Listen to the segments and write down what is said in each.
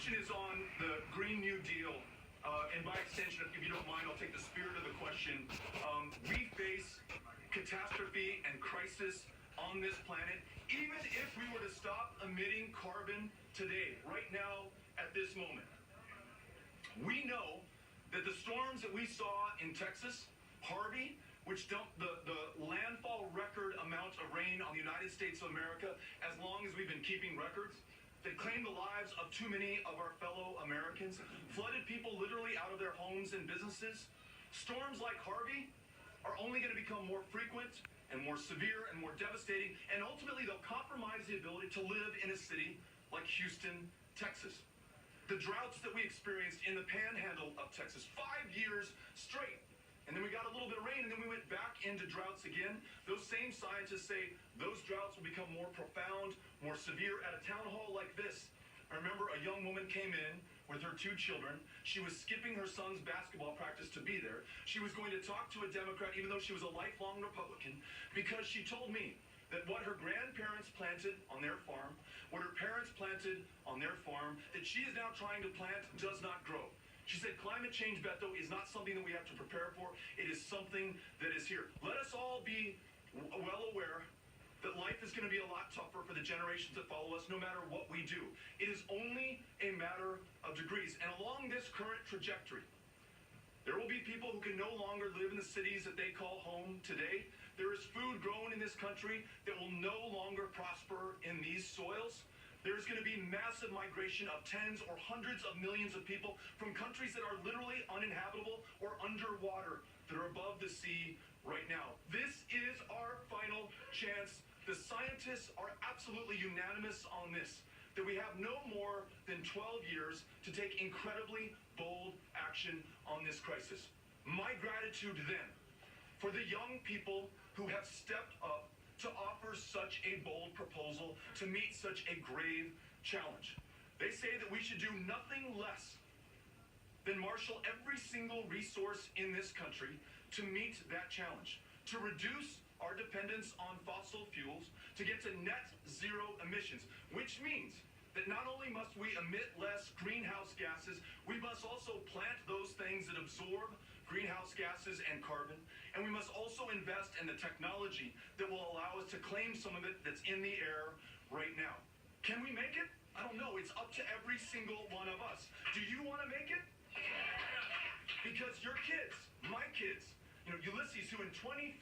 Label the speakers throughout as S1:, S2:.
S1: question is on the Green New Deal. And by extension, if you don't mind, I'll take the spirit of the question. We face catastrophe and crisis on this planet. Even if we were to stop emitting carbon today, right now, at this moment, we know that the storms that we saw in Texas, Harvey, which dumped the landfall record amount of rain on the United States of America as long as we've been keeping records, that claimed the lives of too many of our fellow Americans, flooded people literally out of their homes and businesses. Storms like Harvey are only going to become more frequent and more severe and more devastating, and ultimately they'll compromise the ability to live in a city like Houston, Texas. The droughts that we experienced in the panhandle of Texas, 5 years straight. And then we got a little bit of rain, and then we went back into droughts again. Those same scientists say those droughts will become more profound, more severe. At a town hall like this, I remember a young woman came in with her 2 children. She was skipping her son's basketball practice to be there. She was going to talk to a Democrat, even though she was a lifelong Republican, because she told me that what her grandparents planted on their farm, what her parents planted on their farm, that she is now trying to plant does not grow. She said climate change, Beto, is not something that we have to prepare for. It is something that is here. Let us all be well aware that life is going to be a lot tougher for the generations that follow us, no matter what we do. It is only a matter of degrees. And along this current trajectory, there will be people who can no longer live in the cities that they call home today. There is food grown in this country that will no longer prosper in these soils. There's going to be massive migration of tens or hundreds of millions of people from countries that are literally uninhabitable or underwater, that are above the sea right now. This is our final chance. The scientists are absolutely unanimous on this, that we have no more than 12 years to take incredibly bold action on this crisis. My gratitude then for the young people who have stepped up to offer such a bold proposal to meet such a grave challenge. They say that we should do nothing less than marshal every single resource in this country to meet that challenge, to reduce our dependence on fossil fuels, to get to net zero emissions, which means that not only must we emit less greenhouse gases, we must also plant those things that absorb greenhouse gases and carbon, and we must also invest in the technology that will allow us to claim some of it that's in the air right now. Can we make it? I don't know. It's up to every single one of us. Do you want to make it? Because your kids, my kids, Ulysses, who in 2050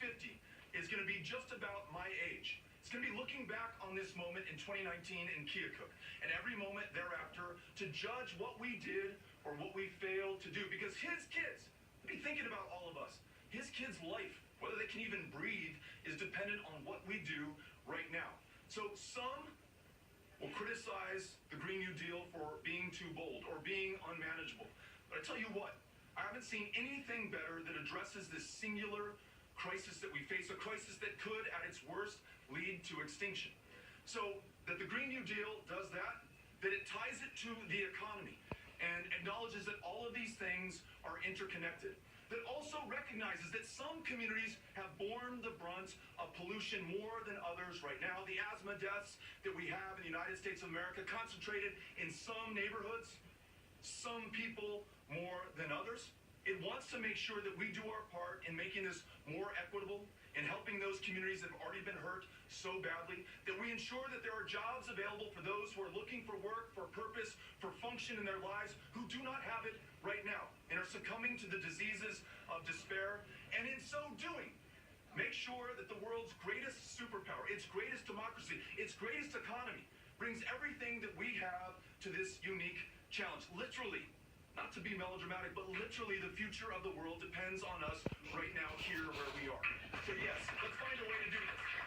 S1: is going to be just about my age, it's going to be looking back on this moment in 2019 in Keokuk, and every moment thereafter to judge what we did or what we failed to do. Because his kids, be thinking about all of us. His kids' life, whether they can even breathe, is dependent on what we do right now. So some will criticize the Green New Deal for being too bold or being unmanageable. But I tell you what, I haven't seen anything better that addresses this singular crisis that we face, a crisis that could, at its worst, lead to extinction. So that the Green New Deal does that it ties it to the economy and acknowledges that all of these things are interconnected, that also recognizes that some communities have borne the brunt of pollution more than others right now. The asthma deaths that we have in the United States of America concentrated in some neighborhoods, some people more than others. It wants to make sure that we do our part in making this more equitable, in helping those communities that have already been hurt so badly, that we ensure that there are jobs available for those who are looking for work, for purpose, for function in their lives, who do not have it right now and are succumbing to the diseases of despair. And in so doing, make sure that the world's greatest superpower, its greatest democracy, its greatest economy, brings everything that we have to this unique challenge. Literally, not to be melodramatic, but literally the future of the world depends on us right now here where we are. So yes, let's find a way to do this.